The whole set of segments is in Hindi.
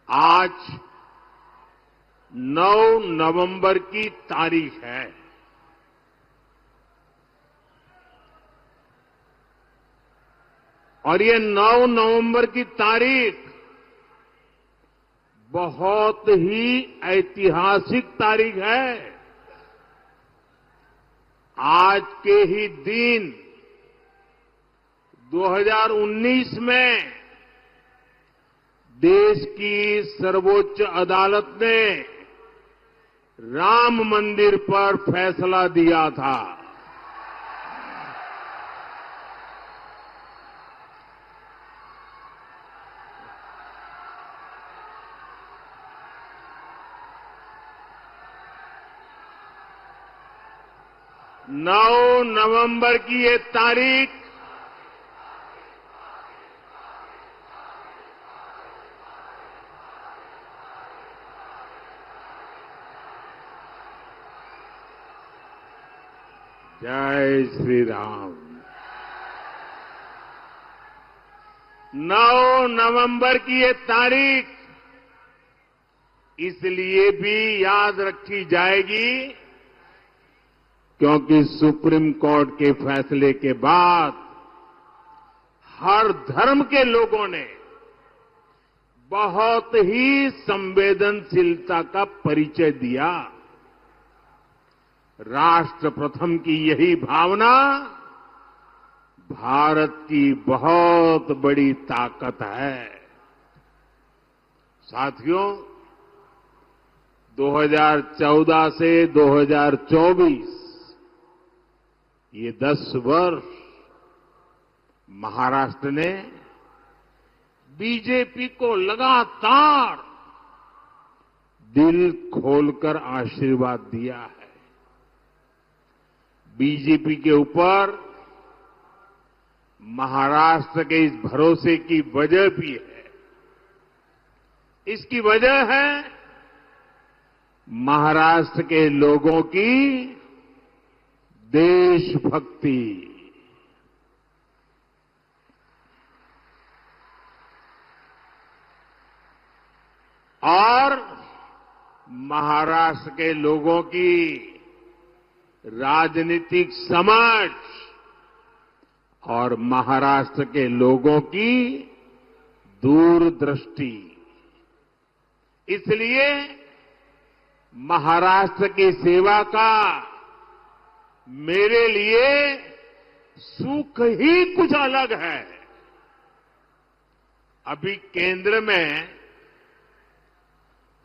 आज 9 नवंबर की तारीख है। और ये 9 नवंबर की तारीख बहुत ही ऐतिहासिक तारीख है। आज के ही दिन 2019 में देश की सर्वोच्च अदालत ने राम मंदिर पर फैसला दिया था। नौ नवंबर की ये तारीख जय श्री राम। 9 नवंबर की ये तारीख इसलिए भी याद रखी जाएगी क्योंकि सुप्रीम कोर्ट के फैसले के बाद हर धर्म के लोगों ने बहुत ही संवेदनशीलता का परिचय दिया। राष्ट्र प्रथम की यही भावना भारत की बहुत बड़ी ताकत है। साथियों, 2014 से 2024 ये 10 वर्ष महाराष्ट्र ने बीजेपी को लगातार दिल खोलकर आशीर्वाद दिया है। बीजेपी के ऊपर महाराष्ट्र के इस भरोसे की वजह भी है। इसकी वजह है महाराष्ट्र के लोगों की देशभक्ति। और महाराष्ट्र के लोगों की राजनीतिक समझ और महाराष्ट्र के लोगों की दूरदृष्टि। इसलिए महाराष्ट्र की सेवा का मेरे लिए सुख ही कुछ अलग है। अभी केंद्र में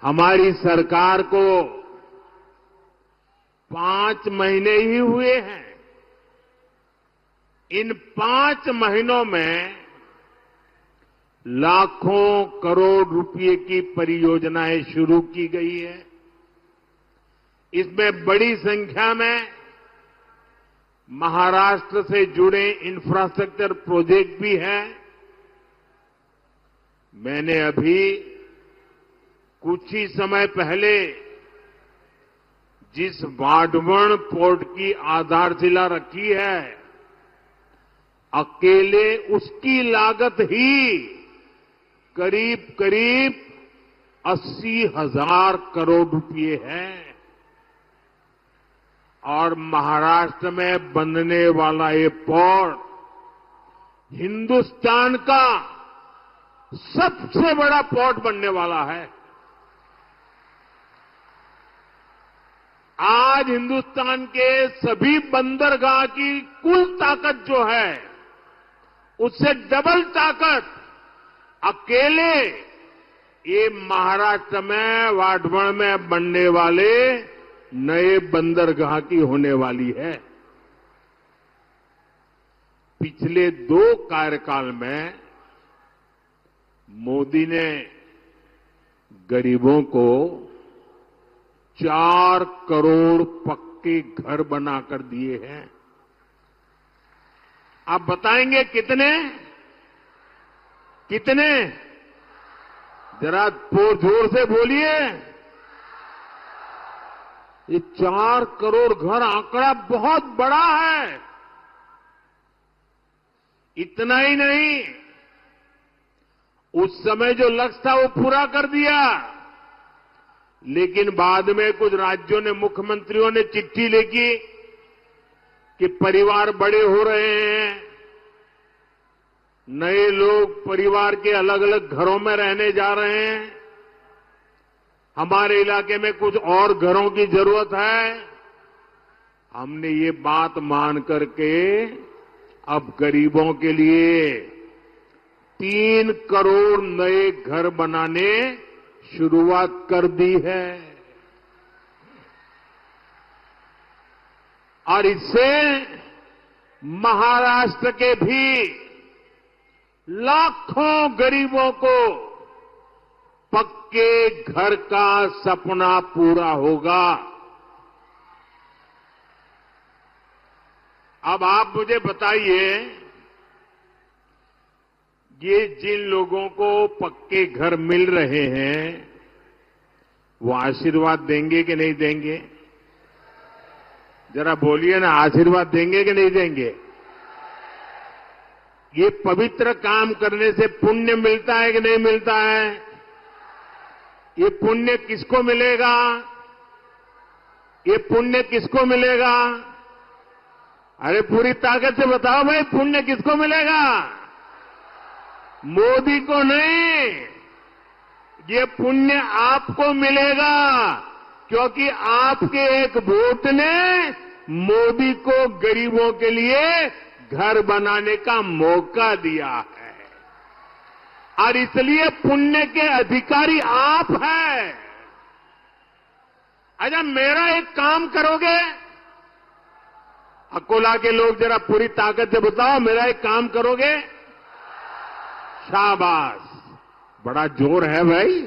हमारी सरकार को 5 महीने ही हुए हैं। इन 5 महीनों में लाखों करोड़ रुपए की परियोजनाएं शुरू की गई है। इसमें बड़ी संख्या में महाराष्ट्र से जुड़े इंफ्रास्ट्रक्चर प्रोजेक्ट भी हैं। मैंने अभी कुछ ही समय पहले जिस वाढवण पोर्ट की आधारशिला रखी है, अकेले उसकी लागत ही करीब करीब 80,000 करोड़ रुपए है। और महाराष्ट्र में बनने वाला ये पोर्ट हिंदुस्तान का सबसे बड़ा पोर्ट बनने वाला है। आज हिंदुस्तान के सभी बंदरगाह की कुल ताकत जो है, उससे डबल ताकत अकेले ये महाराष्ट्र में वाढवण में बनने वाले नए बंदरगाह की होने वाली है। पिछले 2 कार्यकाल में मोदी ने गरीबों को 4 करोड़ पक्के घर बनाकर दिए हैं। आप बताएंगे कितने? कितने? जरा जोर से बोलिए। ये 4 करोड़ घर आंकड़ा बहुत बड़ा है। इतना ही नहीं, उस समय जो लक्ष्य था वो पूरा कर दिया, लेकिन बाद में कुछ राज्यों ने, मुख्यमंत्रियों ने चिट्ठी लिखी कि परिवार बड़े हो रहे हैं, नए लोग परिवार के अलग अलग घरों में रहने जा रहे हैं, हमारे इलाके में कुछ और घरों की जरूरत है। हमने ये बात मान करके अब गरीबों के लिए 3 करोड़ नए घर बनाने शुरुआत कर दी है। और इससे महाराष्ट्र के भी लाखों गरीबों को पक्के घर का सपना पूरा होगा। अब आप मुझे बताइए, ये जिन लोगों को पक्के घर मिल रहे हैं वो आशीर्वाद देंगे कि नहीं देंगे? जरा बोलिए ना, आशीर्वाद देंगे कि नहीं देंगे? ये पवित्र काम करने से पुण्य मिलता है कि नहीं मिलता है? ये पुण्य किसको मिलेगा? ये पुण्य किसको मिलेगा? अरे पूरी ताकत से बताओ भाई, पुण्य किसको मिलेगा? मोदी को नहीं, ये पुण्य आपको मिलेगा, क्योंकि आपके एक वोट ने मोदी को गरीबों के लिए घर बनाने का मौका दिया है। और इसलिए पुण्य के अधिकारी आप हैं। अच्छा, मेरा एक काम करोगे? अकोला के लोग जरा पूरी ताकत से बताओ, मेरा एक काम करोगे? शाबाश, बड़ा जोर है भाई।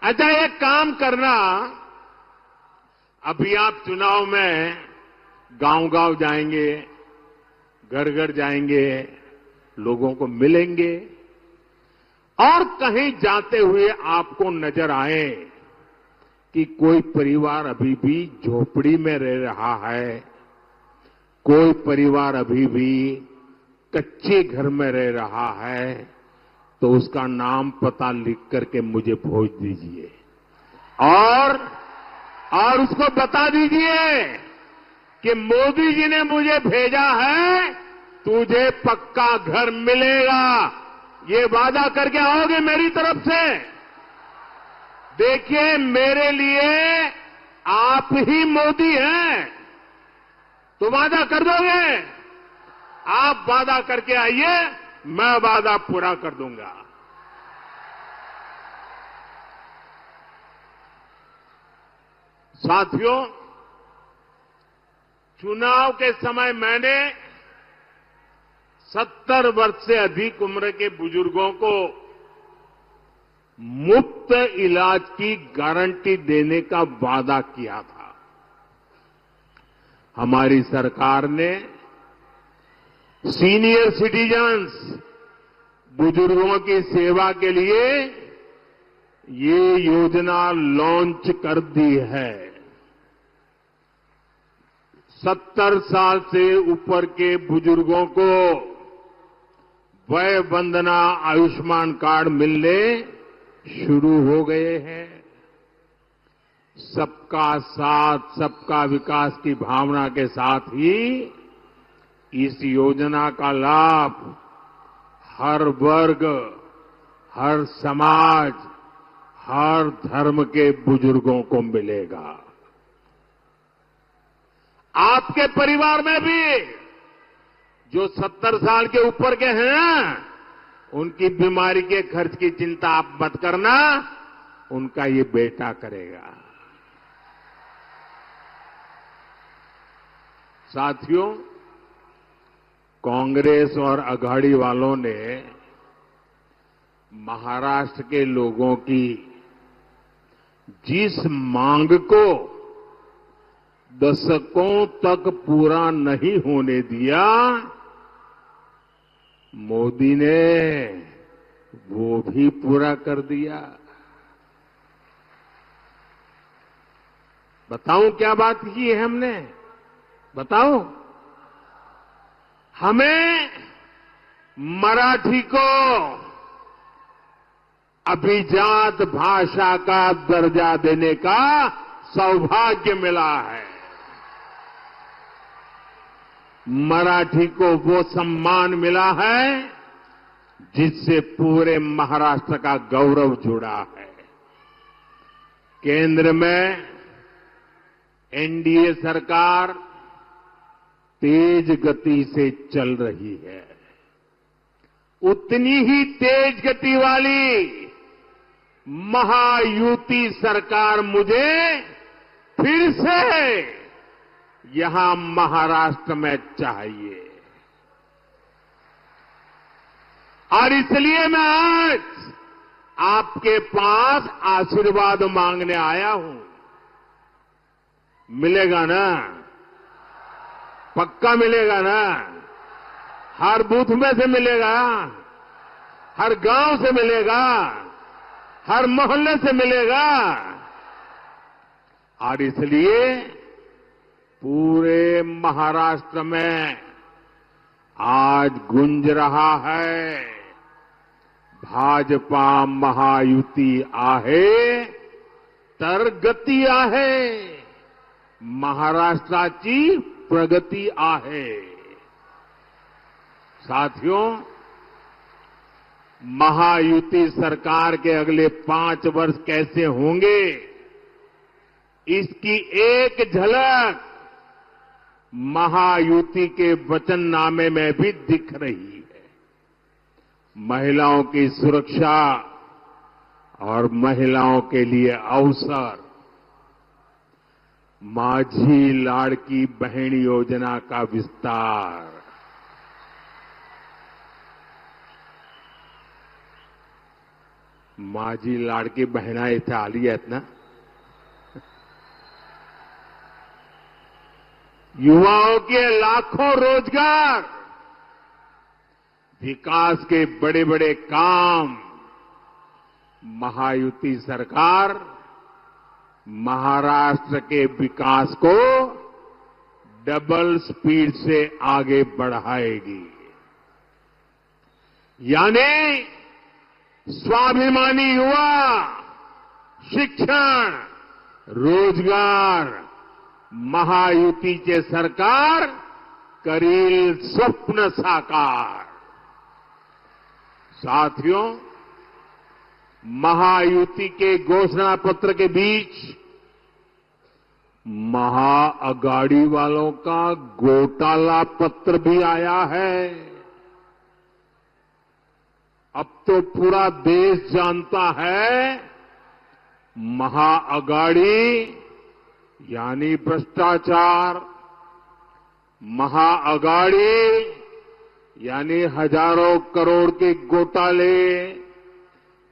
अच्छा, एक काम करना, अभी आप चुनाव में गांव-गांव जाएंगे, घर-घर जाएंगे, लोगों को मिलेंगे, और कहीं जाते हुए आपको नजर आए कि कोई परिवार अभी भी झोपड़ी में रह रहा है, कोई परिवार अभी भी कच्चे घर में रह रहा है, तो उसका नाम पता लिख करके मुझे भेज दीजिए और उसको बता दीजिए कि मोदी जी ने मुझे भेजा है, तुझे पक्का घर मिलेगा। ये वादा करके आओगे मेरी तरफ से? देखिए, मेरे लिए आप ही मोदी हैं, तो वादा कर दोगे? आप वादा करके आइए, मैं वादा पूरा कर दूंगा। साथियों, चुनाव के समय मैंने 70 वर्ष से अधिक उम्र के बुजुर्गों को मुफ्त इलाज की गारंटी देने का वादा किया था। हमारी सरकार ने सीनियर सिटीजन्स, बुजुर्गों की सेवा के लिए ये योजना लॉन्च कर दी है। 70 साल से ऊपर के बुजुर्गों को वय वंदना आयुष्मान कार्ड मिलने शुरू हो गए हैं। सबका साथ, सबका विकास की भावना के साथ ही इस योजना का लाभ हर वर्ग, हर समाज, हर धर्म के बुजुर्गों को मिलेगा। आपके परिवार में भी जो 70 साल के ऊपर के हैं, उनकी बीमारी के खर्च की चिंता आप मत करना, उनका ये बेटा करेगा। साथियों, कांग्रेस और अघाड़ी वालों ने महाराष्ट्र के लोगों की जिस मांग को दशकों तक पूरा नहीं होने दिया, मोदी ने वो भी पूरा कर दिया। बताऊं क्या बात की है हमने? बताओ। हमें मराठी को अभिजात भाषा का दर्जा देने का सौभाग्य मिला है। मराठी को वो सम्मान मिला है जिससे पूरे महाराष्ट्र का गौरव जुड़ा है। केंद्र में एनडीए सरकार तेज गति से चल रही है। उतनी ही तेज गति वाली महायुति सरकार मुझे फिर से यहां महाराष्ट्र में चाहिए। और इसलिए मैं आज आपके पास आशीर्वाद मांगने आया हूं। मिलेगा ना? पक्का मिलेगा ना? हर बूथ में से मिलेगा, हर गांव से मिलेगा, हर मोहल्ले से मिलेगा। और इसलिए पूरे महाराष्ट्र में आज गूंज रहा है, भाजपा महायुती आहे तर गती आहे, महाराष्ट्राची प्रगती आहे। साथियों, महायुति सरकार के अगले 5 वर्ष कैसे होंगे, इसकी एक झलक महायुति के वचननामे में भी दिख रही है। महिलाओं की सुरक्षा और महिलाओं के लिए अवसर, माझी लाड़की बहन योजना का विस्तार, माझी लाड़की बहना इथे आली आहेत ना, युवाओं के लाखों रोजगार, विकास के बड़े बड़े काम, महायुति सरकार महाराष्ट्र के विकास को डबल स्पीड से आगे बढ़ाएगी। यानी स्वाभिमानी युवा, शिक्षण, रोजगार, महायुतीचे सरकार करील स्वप्न साकार। साथियों, महायुति के घोषणा पत्र के बीच महाअगाड़ी वालों का घोटाला पत्र भी आया है। अब तो पूरा देश जानता है, महाअगाड़ी यानी भ्रष्टाचार, महाअगाड़ी यानी हजारों करोड़ के घोटाले,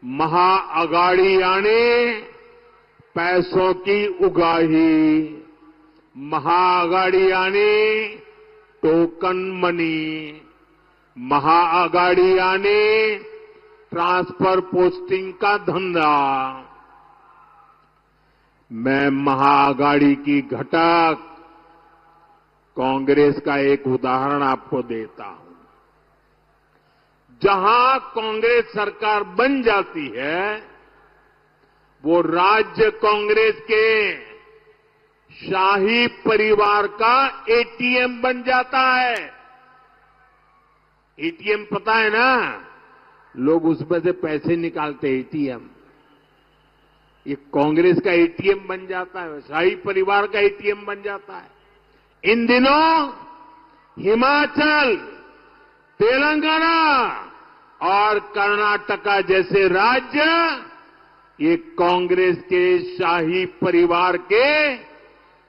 महाअगाड़ी यानी पैसों की उगाही, महाअगाड़ी यानी टोकन मनी, महाअगाड़ी यानी ट्रांसफर पोस्टिंग का धंधा। मैं महाअगाड़ी की घटक कांग्रेस का एक उदाहरण आपको देता हूं। जहां कांग्रेस सरकार बन जाती है, वो राज्य कांग्रेस के शाही परिवार का एटीएम बन जाता है। एटीएम पता है ना? लोग उसमें से पैसे निकालते हैं, एटीएम। ये कांग्रेस का एटीएम बन जाता है, शाही परिवार का एटीएम बन जाता है। इन दिनों हिमाचल, तेलंगाना और कर्नाटका जैसे राज्य ये कांग्रेस के शाही परिवार के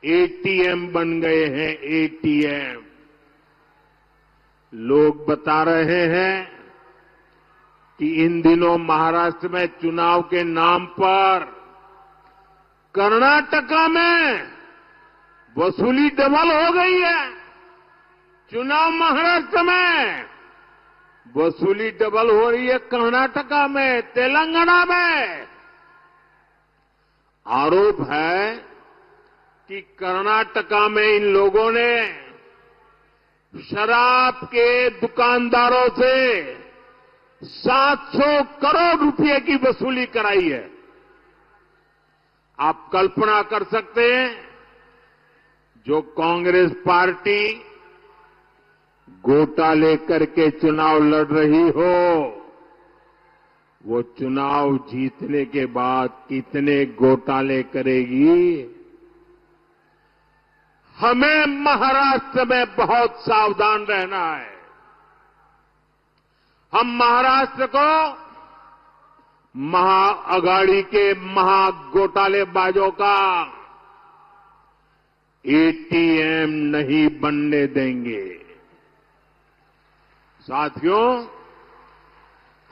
एटीएम बन गए हैं, एटीएम। लोग बता रहे हैं कि इन दिनों महाराष्ट्र में चुनाव के नाम पर कर्नाटका में वसूली डबल हो गई है। चुनाव महाराष्ट्र में, वसूली डबल हो रही है कर्नाटका में, तेलंगाना में। आरोप है कि कर्नाटका में इन लोगों ने शराब के दुकानदारों से 700 करोड़ रुपए की वसूली कराई है। आप कल्पना कर सकते हैं, जो कांग्रेस पार्टी घोटाले करके चुनाव लड़ रही हो, वो चुनाव जीतने के बाद कितने घोटाले करेगी। हमें महाराष्ट्र में बहुत सावधान रहना है। हम महाराष्ट्र को महाअघाड़ी के महाघोटालेबाजों का एटीएम नहीं बनने देंगे। साथियों,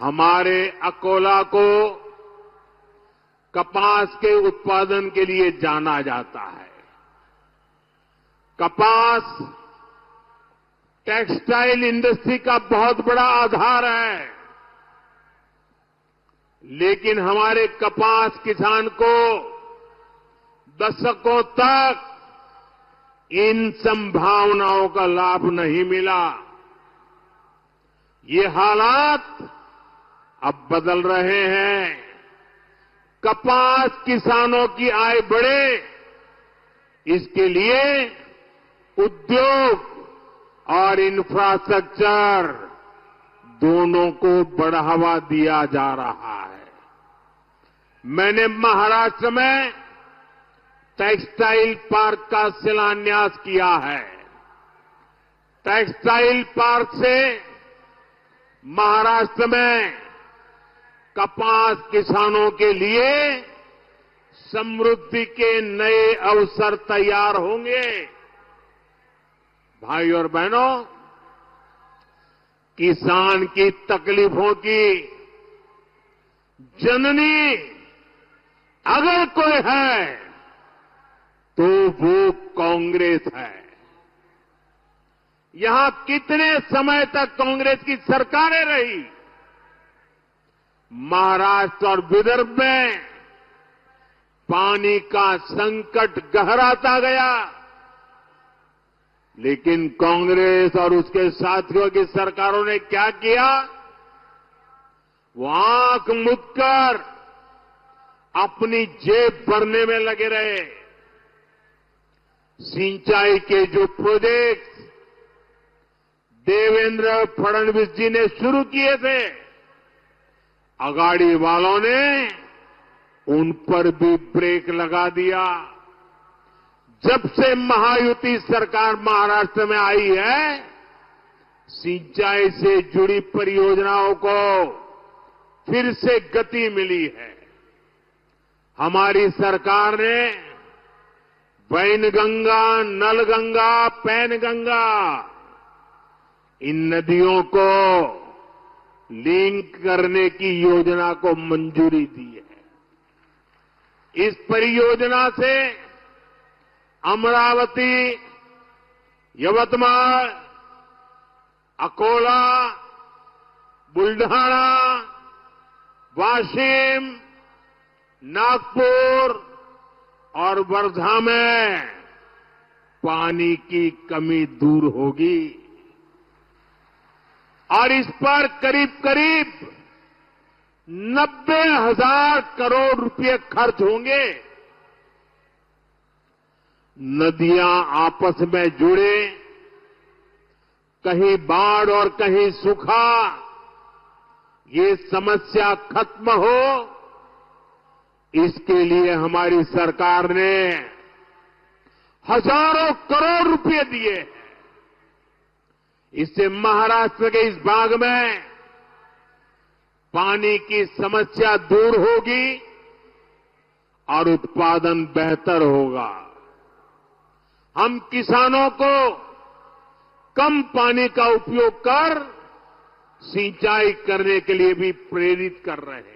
हमारे अकोला को कपास के उत्पादन के लिए जाना जाता है। कपास टेक्सटाइल इंडस्ट्री का बहुत बड़ा आधार है, लेकिन हमारे कपास किसान को दशकों तक इन संभावनाओं का लाभ नहीं मिला। ये हालात अब बदल रहे हैं। कपास किसानों की आय बढ़े, इसके लिए उद्योग और इंफ्रास्ट्रक्चर दोनों को बढ़ावा दिया जा रहा है। मैंने महाराष्ट्र में टेक्सटाइल पार्क का शिलान्यास किया है। टेक्सटाइल पार्क से महाराष्ट्र में कपास किसानों के लिए समृद्धि के नए अवसर तैयार होंगे। भाई और बहनों, किसान की तकलीफों की जननी अगर कोई है तो वो कांग्रेस है। यहां कितने समय तक कांग्रेस की सरकारें रही। महाराष्ट्र और विदर्भ में पानी का संकट गहराता गया, लेकिन कांग्रेस और उसके साथियों की सरकारों ने क्या किया? वो आंख मूंदकर अपनी जेब भरने में लगे रहे। सिंचाई के जो प्रोजेक्ट देवेंद्र फडणवीस जी ने शुरू किए थे, अगाड़ी वालों ने उन पर भी ब्रेक लगा दिया। जब से महायुति सरकार महाराष्ट्र में आई है, सिंचाई से जुड़ी परियोजनाओं को फिर से गति मिली है। हमारी सरकार ने वैनगंगा, नलगंगा, पैनगंगा इन नदियों को लिंक करने की योजना को मंजूरी दी है। इस परियोजना से अमरावती, यवतमाल, अकोला, बुल्ढाना, वाशिम, नागपुर और वर्धा में पानी की कमी दूर होगी और इस पर करीब करीब 90,000 करोड़ रुपए खर्च होंगे। नदियां आपस में जुड़े, कहीं बाढ़ और कहीं सूखा, ये समस्या खत्म हो, इसके लिए हमारी सरकार ने हजारों करोड़ रुपए दिए हैं। इससे महाराष्ट्र के इस भाग में पानी की समस्या दूर होगी और उत्पादन बेहतर होगा। हम किसानों को कम पानी का उपयोग कर सिंचाई करने के लिए भी प्रेरित कर रहे हैं।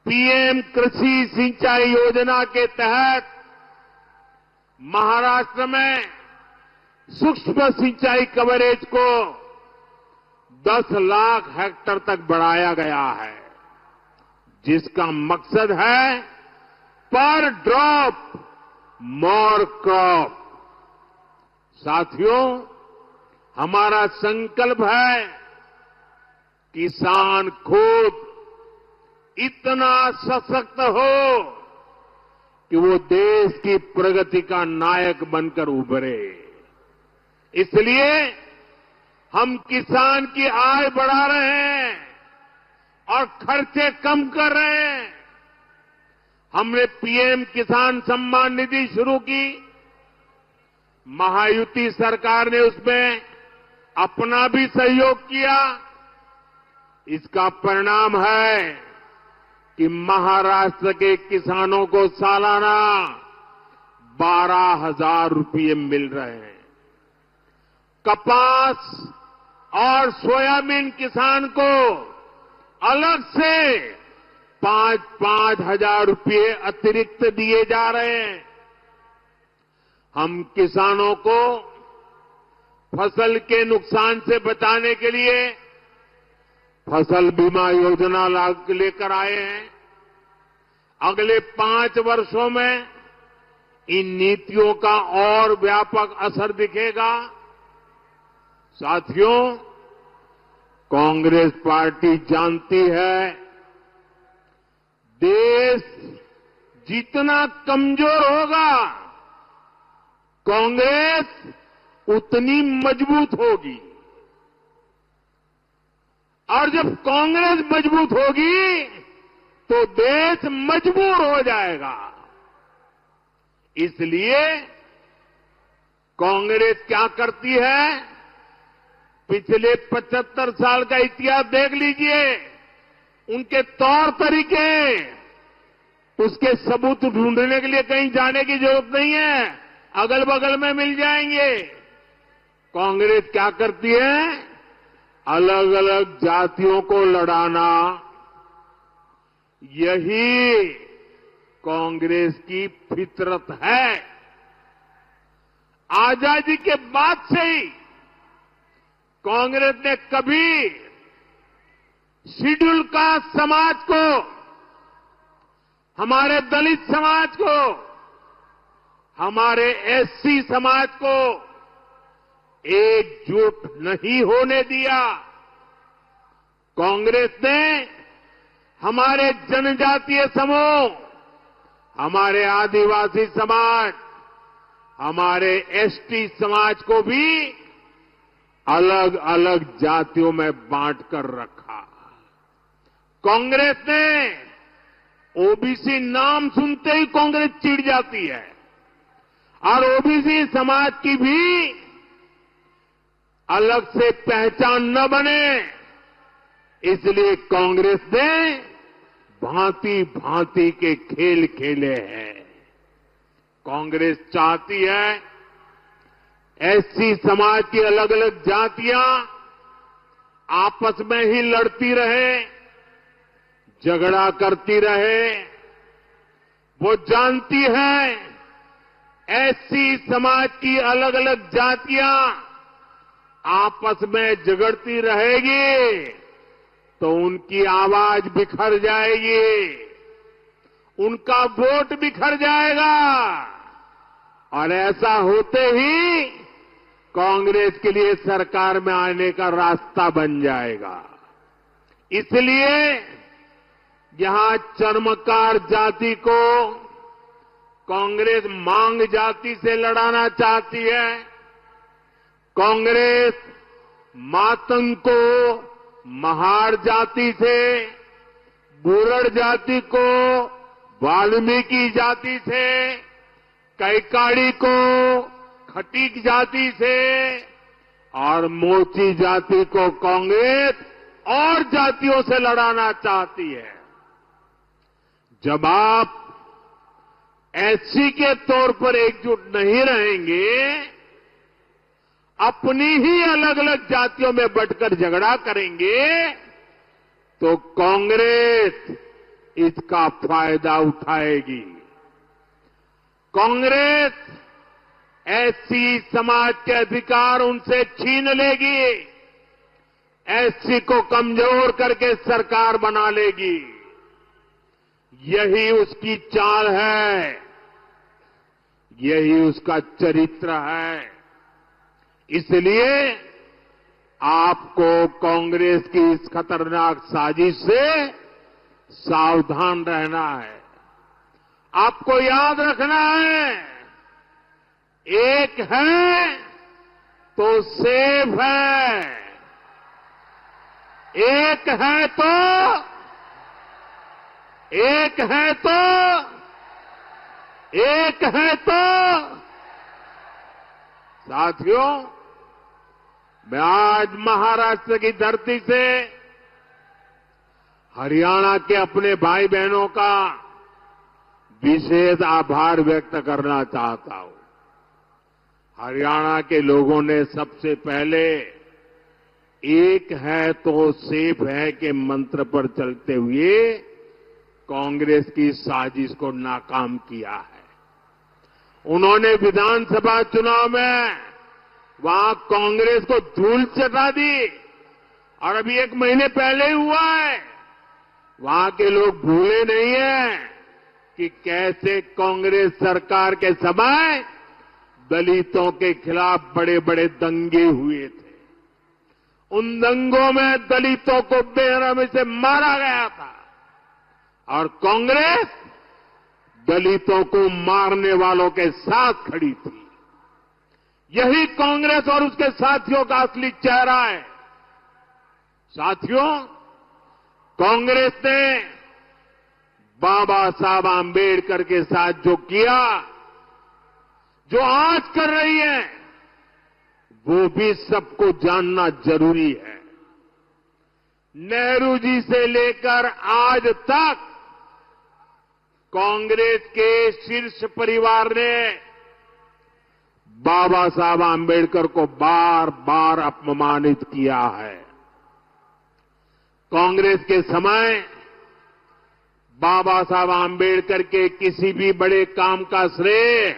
पीएम कृषि सिंचाई योजना के तहत महाराष्ट्र में सूक्ष्म सिंचाई कवरेज को 10 लाख हेक्टेयर तक बढ़ाया गया है, जिसका मकसद है पर ड्रॉप मोर क्रॉप। साथियों, हमारा संकल्प है किसान खुद इतना सशक्त हो कि वो देश की प्रगति का नायक बनकर उभरे। इसलिए हम किसान की आय बढ़ा रहे हैं और खर्चे कम कर रहे हैं। हमने पीएम किसान सम्मान निधि शुरू की। महायुति सरकार ने उसमें अपना भी सहयोग किया। इसका परिणाम है कि महाराष्ट्र के किसानों को सालाना 12,000 रुपये मिल रहे हैं। कपास और सोयाबीन किसान को अलग से 5-5 हजार रुपये अतिरिक्त दिए जा रहे हैं। हम किसानों को फसल के नुकसान से बचाने के लिए फसल बीमा योजना लेकर आए हैं। अगले 5 वर्षों में इन नीतियों का और व्यापक असर दिखेगा। साथियों, कांग्रेस पार्टी जानती है देश जितना कमजोर होगा, कांग्रेस उतनी मजबूत होगी। और जब कांग्रेस मजबूत होगी तो देश मजबूर हो जाएगा। इसलिए कांग्रेस क्या करती है? पिछले 75 साल का इतिहास देख लीजिए। उनके तौर तरीके, उसके सबूत ढूंढने के लिए कहीं जाने की जरूरत नहीं है, अगल बगल में मिल जाएंगे। कांग्रेस क्या करती है? अलग अलग जातियों को लड़ाना, यही कांग्रेस की फितरत है। आजादी के बाद से ही कांग्रेस ने कभी शेड्यूल कास्ट समाज को, हमारे दलित समाज को, हमारे एससी समाज को एकजुट नहीं होने दिया। कांग्रेस ने हमारे जनजातीय समूह, हमारे आदिवासी समाज, हमारे एसटी समाज को भी अलग अलग जातियों में बांट कर रखा। कांग्रेस ने ओबीसी नाम सुनते ही कांग्रेस चिढ़ जाती है और ओबीसी समाज की भी अलग से पहचान न बने, इसलिए कांग्रेस ने भांति भांति के खेल खेले हैं। कांग्रेस चाहती है एससी समाज की अलग अलग जातियां आपस में ही लड़ती रहे, झगड़ा करती रहे। वो जानती है एससी समाज की अलग अलग जातियां आपस में झगड़ती रहेगी तो उनकी आवाज बिखर जाएगी, उनका वोट बिखर जाएगा और ऐसा होते ही कांग्रेस के लिए सरकार में आने का रास्ता बन जाएगा। इसलिए यहां चर्मकार जाति को कांग्रेस मांग जाति से लड़ाना चाहती है। कांग्रेस मातंग को महार जाति से, बुरड़ जाति को वाल्मीकि जाति से, कैकाड़ी को खटीक जाति से और मोची जाति को कांग्रेस और जातियों से लड़ाना चाहती है। जब आप एससी के तौर पर एकजुट नहीं रहेंगे, अपनी ही अलग अलग जातियों में बंटकर झगड़ा करेंगे, तो कांग्रेस इसका फायदा उठाएगी। कांग्रेस एससी समाज के अधिकार उनसे छीन लेगी, एससी को कमजोर करके सरकार बना लेगी। यही उसकी चाल है, यही उसका चरित्र है। इसलिए आपको कांग्रेस की इस खतरनाक साजिश से सावधान रहना है। आपको याद रखना है, एक है तो सेफ है, एक है तो साथियों, मैं आज महाराष्ट्र की धरती से हरियाणा के अपने भाई बहनों का विशेष आभार व्यक्त करना चाहता हूं। हरियाणा के लोगों ने सबसे पहले एक है तो सेफ है के मंत्र पर चलते हुए कांग्रेस की साजिश को नाकाम किया है। उन्होंने विधानसभा चुनाव में वहां कांग्रेस को धूल चटा दी और अभी 1 महीने पहले ही हुआ है। वहां के लोग भूले नहीं हैं कि कैसे कांग्रेस सरकार के समय दलितों के खिलाफ बड़े बड़े दंगे हुए थे। उन दंगों में दलितों को बेरहमी से मारा गया था और कांग्रेस दलितों को मारने वालों के साथ खड़ी थी। यही कांग्रेस और उसके साथियों का असली चेहरा है। साथियों, कांग्रेस ने बाबा साहब आंबेडकर के साथ जो किया, जो आज कर रही है, वो भी सबको जानना जरूरी है। नेहरू जी से लेकर आज तक कांग्रेस के शीर्ष परिवार ने बाबा साहब आंबेडकर को बार बार अपमानित किया है। कांग्रेस के समय बाबा साहब आंबेडकर के किसी भी बड़े काम का श्रेय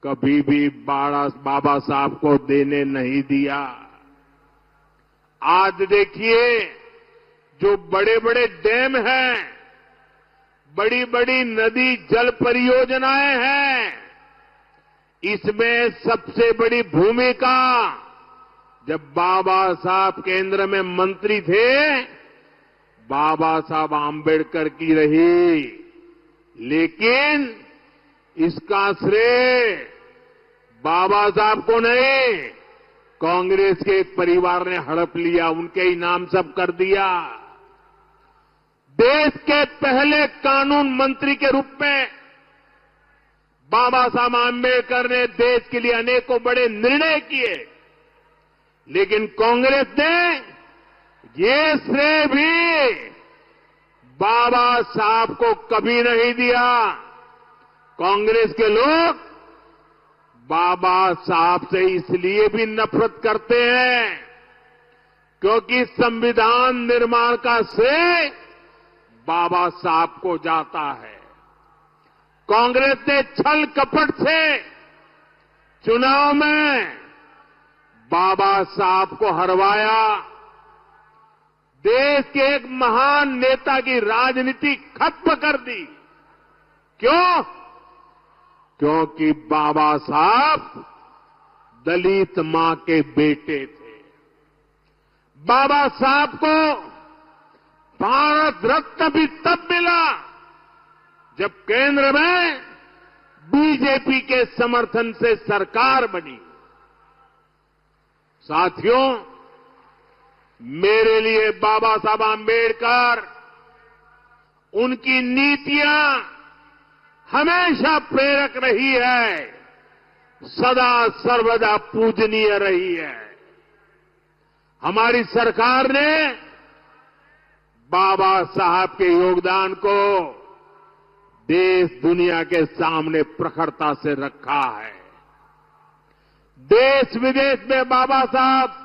कभी भी बाबा साहब को देने नहीं दिया। आज देखिए, जो बड़े बड़े डैम हैं, बड़ी बड़ी नदी जल परियोजनाएं हैं, इसमें सबसे बड़ी भूमिका जब बाबा साहब केंद्र में मंत्री थे, बाबा साहब आंबेडकर की रही। लेकिन इसका श्रेय बाबा साहब को नहीं, कांग्रेस के एक परिवार ने हड़प लिया, उनके ही नाम सब कर दिया। देश के पहले कानून मंत्री के रूप में बाबा साहब आंबेडकर ने देश के लिए अनेकों बड़े निर्णय किए, लेकिन कांग्रेस ने ये श्रेय भी बाबा साहब को कभी नहीं दिया। कांग्रेस के लोग बाबा साहब से इसलिए भी नफरत करते हैं क्योंकि संविधान निर्माण का श्रेय बाबा साहब को जाता है। कांग्रेस ने छल कपट से चुनाव में बाबा साहब को हरवाया। देश के एक महान नेता की राजनीति खत्म कर दी। क्यों? क्योंकि बाबा साहब दलित मां के बेटे थे। बाबा साहब को भारत रत्न भी तब मिला जब केंद्र में बीजेपी के समर्थन से सरकार बनी। साथियों, मेरे लिए बाबा साहब आंबेडकर, उनकी नीतियां हमेशा प्रेरक रही है, सदा सर्वदा पूजनीय रही है। हमारी सरकार ने बाबा साहब के योगदान को देश दुनिया के सामने प्रखरता से रखा है। देश विदेश में बाबा साहब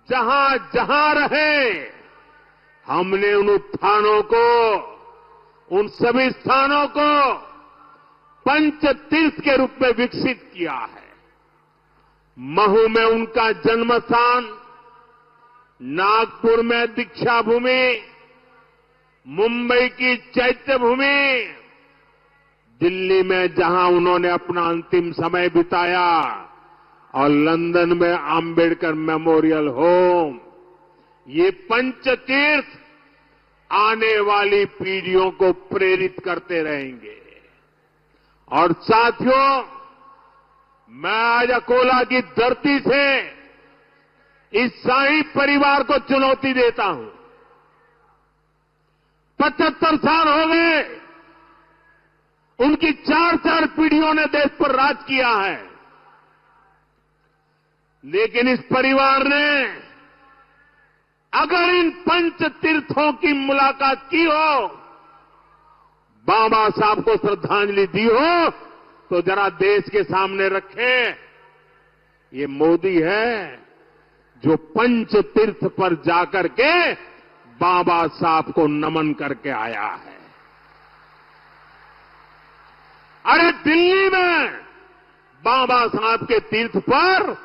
जहां जहां रहे, हमने उन उत्थानों को, उन सभी स्थानों को पंचतीर्थ के रूप में विकसित किया है। महू में उनका जन्म स्थान, नागपुर में दीक्षा भूमि, मुंबई की चैत्य भूमि, दिल्ली में जहां उन्होंने अपना अंतिम समय बिताया, और लंदन में आम्बेडकर मेमोरियल होम, ये पंचतीर्थ आने वाली पीढ़ियों को प्रेरित करते रहेंगे। और साथियों, मैं आज अकोला की धरती से इस शाही परिवार को चुनौती देता हूं। 75 साल हो गए, उनकी 4 पीढ़ियों ने देश पर राज किया है, लेकिन इस परिवार ने अगर इन पंच तीर्थों की मुलाकात की हो, बाबा साहब को श्रद्धांजलि दी हो, तो जरा देश के सामने रखे, ये मोदी है जो पंच तीर्थ पर जाकर के बाबा साहब को नमन करके आया है। अरे दिल्ली में बाबा साहब के तीर्थ पर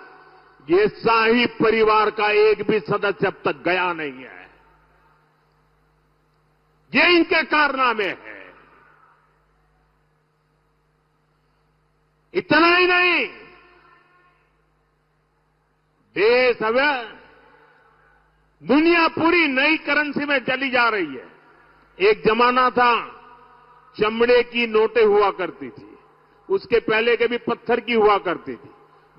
ये शाही परिवार का एक भी सदस्य अब तक गया नहीं है। ये इनके कारनामे है। इतना ही नहीं, देश अब दुनिया पूरी नई करेंसी में चली जा रही है। एक जमाना था चमड़े की नोटें हुआ करती थी, उसके पहले कभी पत्थर की हुआ करती थी,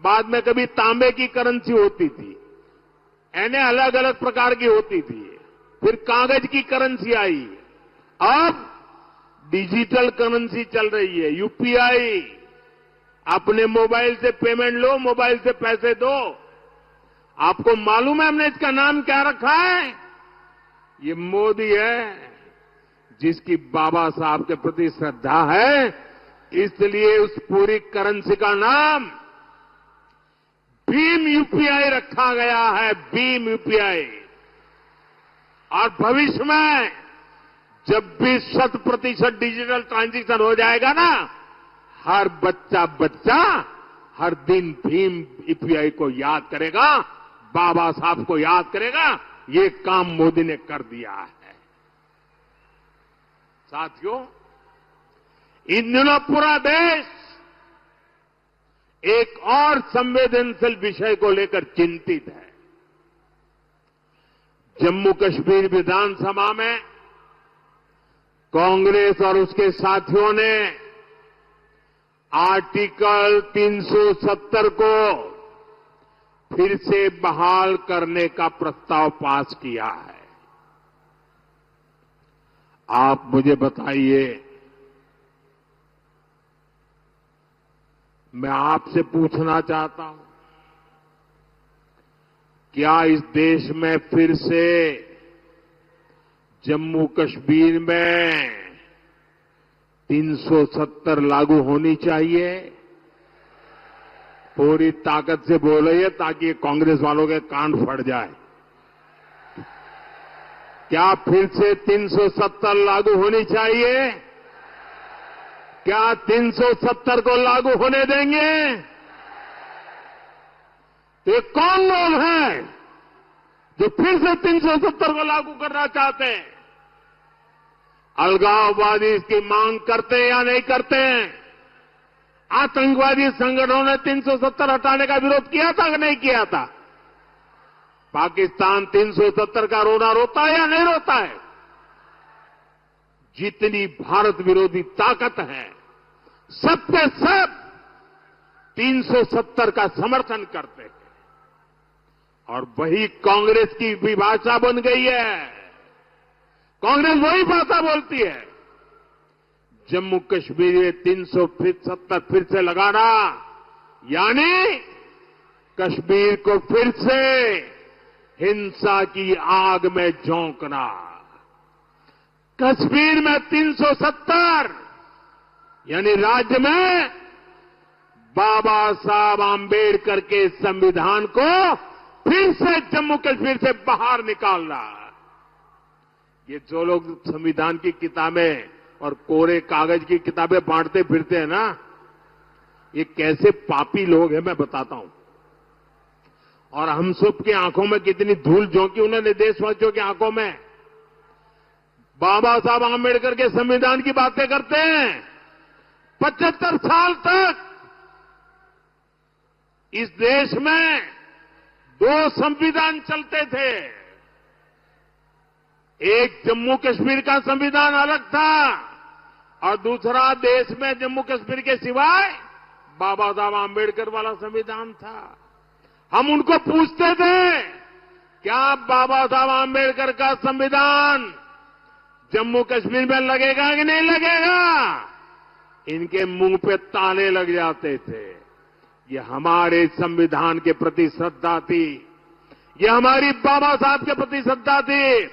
बाद में कभी तांबे की करेंसी होती थी, यानी अलग अलग प्रकार की होती थी। फिर कागज की करेंसी आई, अब डिजिटल करेंसी चल रही है, यूपीआई। अपने मोबाइल से पेमेंट लो, मोबाइल से पैसे दो। आपको मालूम है हमने इसका नाम क्या रखा है? ये मोदी है, जिसकी बाबा साहब के प्रति श्रद्धा है, इसलिए उस पूरी करेंसी का नाम भीम यूपीआई रखा गया है, भीम यूपीआई। और भविष्य में जब भी 100% डिजिटल ट्रांजैक्शन हो जाएगा ना, हर बच्चा हर दिन भीम यूपीआई को याद करेगा, बाबा साहब को याद करेगा। ये काम मोदी ने कर दिया है। साथियों, इन दिनों पूरा देश एक और संवेदनशील विषय को लेकर चिंतित है। जम्मू कश्मीर विधानसभा में कांग्रेस और उसके साथियों ने आर्टिकल 370 को फिर से बहाल करने का प्रस्ताव पास किया है। आप मुझे बताइए, मैं आपसे पूछना चाहता हूं, क्या इस देश में फिर से जम्मू कश्मीर में 370 लागू होनी चाहिए? पूरी ताकत से बोलिए ताकि कांग्रेस वालों के कान फट जाए। क्या फिर से 370 लागू होनी चाहिए? क्या 370 को लागू होने देंगे? तो ये कौन लोग हैं जो फिर से 370 को लागू करना चाहते हैं? अलगाववादी इसकी मांग करते हैं या नहीं करते हैं? आतंकवादी संगठनों ने 370 हटाने का विरोध किया था कि नहीं किया था? पाकिस्तान 370 का रोना रोता है या नहीं रोता है? जितनी भारत विरोधी ताकत है, सब के सब 370 का समर्थन करते हैं। और वही कांग्रेस की विभाषा बन गई है। कांग्रेस वही भाषा बोलती है। जम्मू कश्मीर में 370 फिर से लगाना, यानी कश्मीर को फिर से हिंसा की आग में झोंकना। कश्मीर में 370 यानी राज्य में बाबा साहब आम्बेडकर के संविधान को फिर से जम्मू कश्मीर से बाहर निकालना। ये जो लोग संविधान की किताबें और कोरे कागज की किताबें बांटते फिरते हैं ना, ये कैसे पापी लोग हैं मैं बताता हूं। और हम सब की आंखों में कितनी धूल झोंकी उन्होंने देशवासियों की आंखों में। बाबा साहब आम्बेडकर के संविधान की बातें करते हैं। 75 साल तक इस देश में 2 संविधान चलते थे। एक जम्मू कश्मीर का संविधान अलग था और दूसरा देश में जम्मू कश्मीर के सिवाय बाबा साहब आंबेडकर वाला संविधान था। हम उनको पूछते थे, क्या बाबा साहब आंबेडकर का संविधान जम्मू कश्मीर में लगेगा कि नहीं लगेगा? इनके मुंह पे ताले लग जाते थे। ये हमारे संविधान के प्रति श्रद्धा थी, ये हमारी बाबा साहब के प्रति श्रद्धा थी।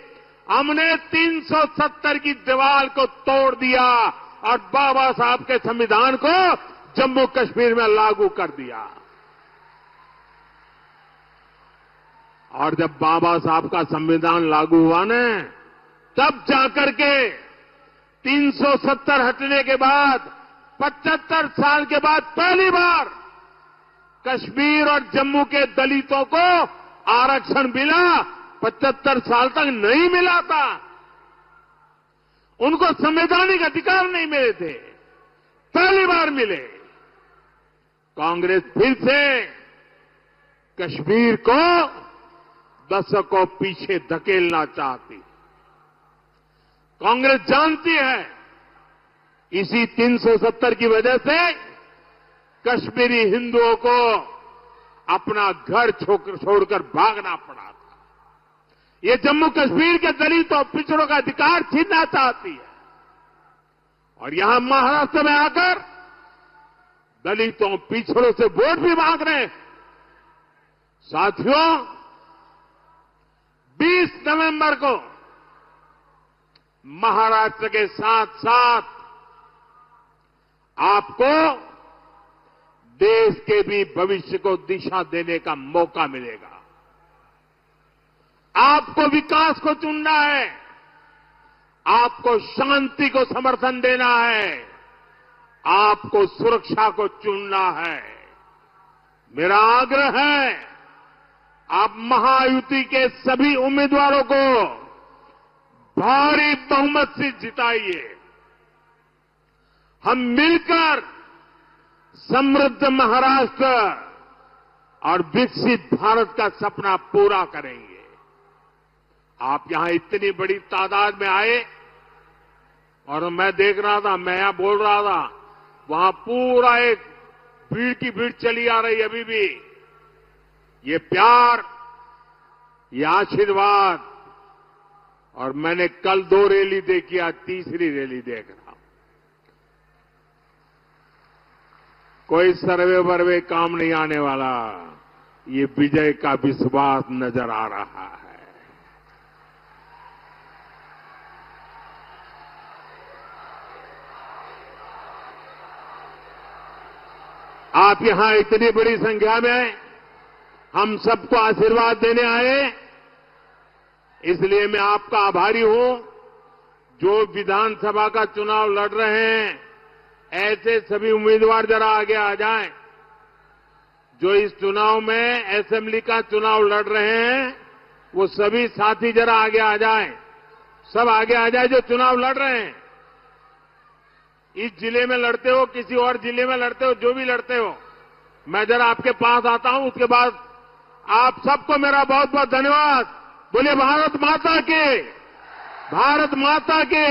हमने 370 की दीवार को तोड़ दिया और बाबा साहब के संविधान को जम्मू कश्मीर में लागू कर दिया। और जब बाबा साहब का संविधान लागू हुआ न, तब जाकर के 370 हटने के बाद 75 साल के बाद पहली बार कश्मीर और जम्मू के दलितों को आरक्षण मिला। 75 साल तक नहीं मिला था, उनको संवैधानिक अधिकार नहीं मिले थे, पहली बार मिले। कांग्रेस फिर से कश्मीर को दशकों पीछे धकेलना चाहती। कांग्रेस जानती है इसी 370 की वजह से कश्मीरी हिंदुओं को अपना घर छोड़कर भागना पड़ा था। ये जम्मू कश्मीर के दलितों और पिछड़ों का अधिकार छीनना चाहती है और यहां महाराष्ट्र में आकर दलितों पिछड़ों से वोट भी मांग रहे हैं। साथियों, 20 नवंबर को महाराष्ट्र के साथ साथ आपको देश के भी भविष्य को दिशा देने का मौका मिलेगा। आपको विकास को चुनना है, आपको शांति को समर्थन देना है, आपको सुरक्षा को चुनना है। मेरा आग्रह है, आप महायुति के सभी उम्मीदवारों को भारी बहुमत से जिताइए। हम मिलकर समृद्ध महाराष्ट्र और विकसित भारत का सपना पूरा करेंगे। आप यहां इतनी बड़ी तादाद में आए और मैं देख रहा था, मैं यहां बोल रहा था, वहां पूरा एक भीड़ की भीड़ चली आ रही अभी भी। ये प्यार, ये आशीर्वाद, और मैंने कल 2 रैली देखी, आज तीसरी रैली देख रहा हूं। कोई सर्वे वर्वे काम नहीं आने वाला, ये विजय का विश्वास नजर आ रहा है। आप यहां इतनी बड़ी संख्या में हम सबको आशीर्वाद देने आए, इसलिए मैं आपका आभारी हूं। जो विधानसभा का चुनाव लड़ रहे हैं, ऐसे सभी उम्मीदवार जरा आगे आ जाएं। जो इस चुनाव में असेंबली का चुनाव लड़ रहे हैं, वो सभी साथी जरा आगे आ जाएं। सब आगे आ जाए जो चुनाव लड़ रहे हैं। इस जिले में लड़ते हो, किसी और जिले में लड़ते हो, जो भी लड़ते हो, मैं जरा आपके पास आता हूं। उसके बाद आप सबको मेरा बहुत बहुत धन्यवाद। बोलिए भारत माता के, भारत माता के।